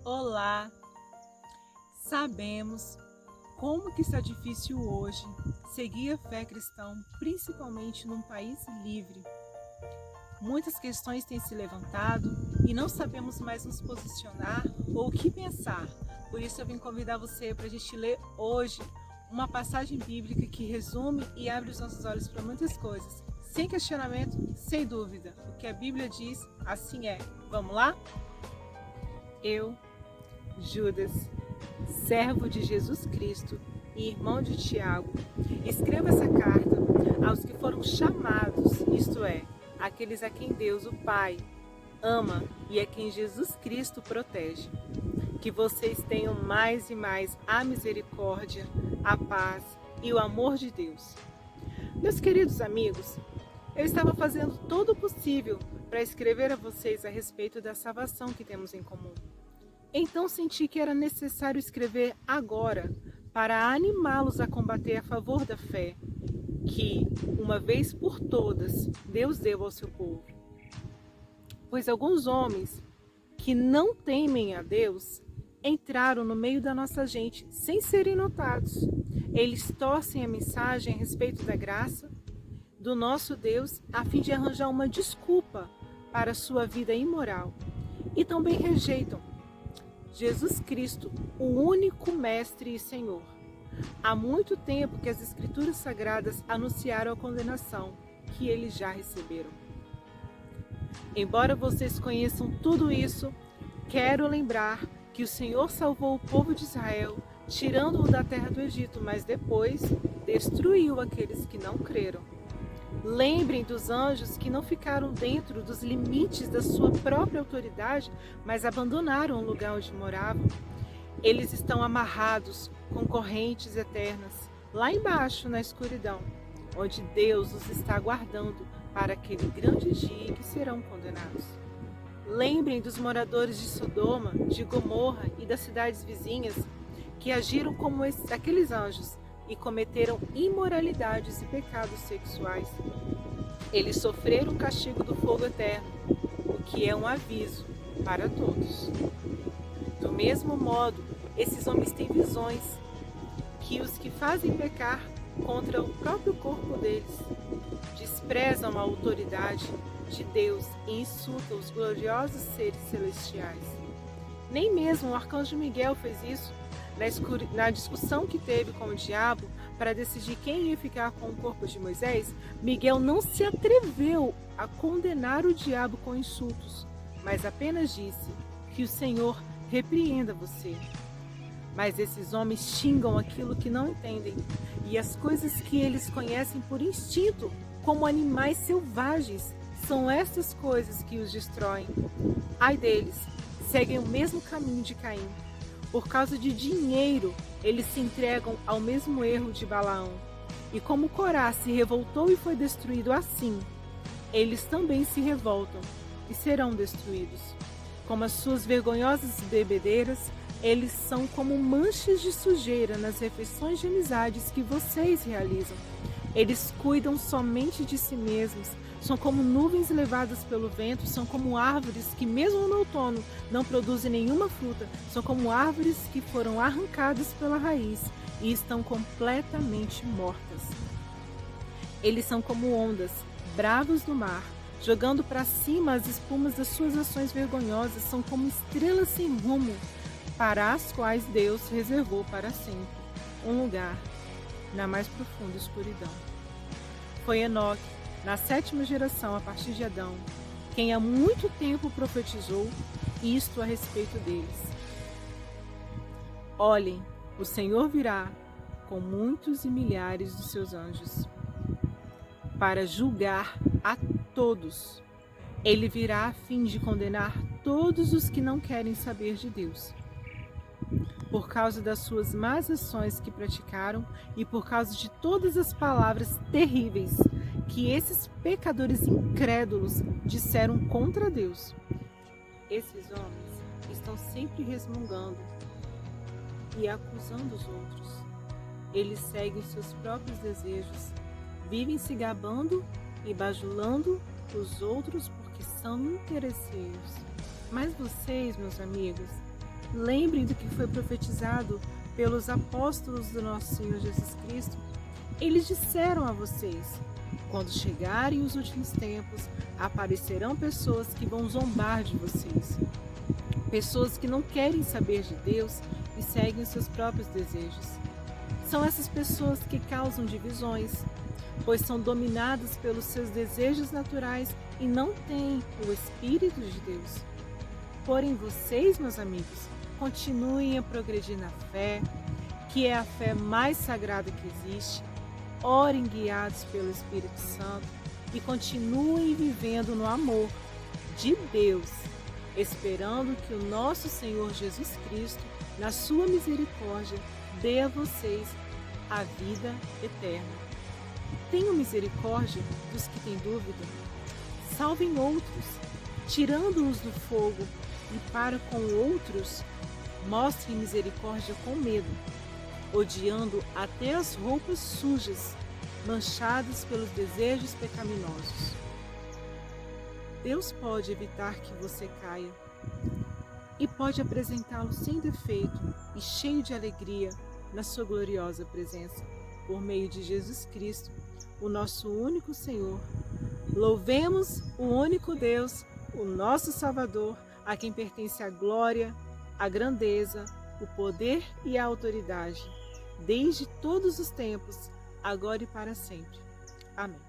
Olá! Sabemos como que está difícil hoje seguir a fé cristã, principalmente num país livre. Muitas questões têm se levantado e não sabemos mais nos posicionar ou o que pensar. Por isso eu vim convidar você para a gente ler hoje uma passagem bíblica que resume e abre os nossos olhos para muitas coisas. Sem questionamento, sem dúvida. O que a Bíblia diz, assim é. Vamos lá? Eu, Judas, servo de Jesus Cristo e irmão de Tiago, escrevo essa carta aos que foram chamados, isto é, aqueles a quem Deus, o Pai, ama e a quem Jesus Cristo protege. Que vocês tenham mais e mais a misericórdia, a paz e o amor de Deus. Meus queridos amigos, eu estava fazendo todo o possível para escrever a vocês a respeito da salvação que temos em comum. Então senti que era necessário escrever agora para animá-los a combater a favor da fé que, uma vez por todas, Deus deu ao seu povo. Pois alguns homens que não temem a Deus entraram no meio da nossa gente sem serem notados. Eles torcem a mensagem a respeito da graça do nosso Deus a fim de arranjar uma desculpa para a sua vida imoral. E também rejeitam Jesus Cristo, o único Mestre e Senhor. Há muito tempo que as Escrituras Sagradas anunciaram a condenação que eles já receberam. Embora vocês conheçam tudo isso, quero lembrar que o Senhor salvou o povo de Israel, tirando-o da terra do Egito, mas depois destruiu aqueles que não creram. Lembrem dos anjos que não ficaram dentro dos limites da sua própria autoridade, mas abandonaram o lugar onde moravam. Eles estão amarrados com correntes eternas, lá embaixo na escuridão, onde Deus os está aguardando para aquele grande dia em que serão condenados. Lembrem dos moradores de Sodoma, de Gomorra e das cidades vizinhas, que agiram como aqueles anjos, e cometeram imoralidades e pecados sexuais. Eles sofreram o castigo do fogo eterno, o que é um aviso para todos. Do mesmo modo, esses homens têm visões que os que fazem pecar contra o próprio corpo deles desprezam a autoridade de Deus e insultam os gloriosos seres celestiais. Nem mesmo o arcanjo Miguel fez isso. Na discussão que teve com o diabo para decidir quem ia ficar com o corpo de Moisés, Miguel não se atreveu a condenar o diabo com insultos, mas apenas disse que o Senhor repreenda você. Mas esses homens xingam aquilo que não entendem e as coisas que eles conhecem por instinto, como animais selvagens, são essas coisas que os destroem. Ai deles, seguem o mesmo caminho de Caim. Por causa de dinheiro, eles se entregam ao mesmo erro de Balaão. E como Corá se revoltou e foi destruído assim, eles também se revoltam e serão destruídos. Como as suas vergonhosas bebedeiras, eles são como manchas de sujeira nas refeições de amizades que vocês realizam. Eles cuidam somente de si mesmos, são como nuvens levadas pelo vento, são como árvores que mesmo no outono não produzem nenhuma fruta, são como árvores que foram arrancadas pela raiz e estão completamente mortas. Eles são como ondas, bravos do mar, jogando para cima as espumas das suas ações vergonhosas, são como estrelas sem rumo, para as quais Deus reservou para sempre um lugar na mais profunda escuridão. Foi Enoque, na 7ª geração a partir de Adão, quem há muito tempo profetizou isto a respeito deles. Olhem, o Senhor virá com muitos e milhares de seus anjos para julgar a todos. Ele virá a fim de condenar todos os que não querem saber de Deus, por causa das suas más ações que praticaram e por causa de todas as palavras terríveis que esses pecadores incrédulos disseram contra Deus. Esses homens estão sempre resmungando e acusando os outros. Eles seguem seus próprios desejos, vivem se gabando e bajulando os outros porque são interesseiros. Mas vocês, meus amigos, Lembrem do que foi profetizado pelos apóstolos do nosso Senhor Jesus Cristo. Eles disseram a vocês: quando chegarem os últimos tempos, aparecerão pessoas que vão zombar de vocês. Pessoas que não querem saber de Deus e seguem os seus próprios desejos. São essas pessoas que causam divisões, pois são dominadas pelos seus desejos naturais e não têm o Espírito de Deus. Porém, vocês, meus amigos, continuem a progredir na fé, que é a fé mais sagrada que existe. Orem guiados pelo Espírito Santo e continuem vivendo no amor de Deus, esperando que o nosso Senhor Jesus Cristo, na sua misericórdia, dê a vocês a vida eterna. Tenham misericórdia dos que têm dúvida. Salvem outros, tirando-os do fogo, e para com outros, mostrem misericórdia com medo, odiando até as roupas sujas, manchadas pelos desejos pecaminosos. Deus pode evitar que você caia e pode apresentá-lo sem defeito e cheio de alegria na sua gloriosa presença, por meio de Jesus Cristo, o nosso único Senhor. Louvemos o único Deus, o nosso Salvador, a quem pertence a glória, a grandeza, o poder e a autoridade, desde todos os tempos, agora e para sempre. Amém.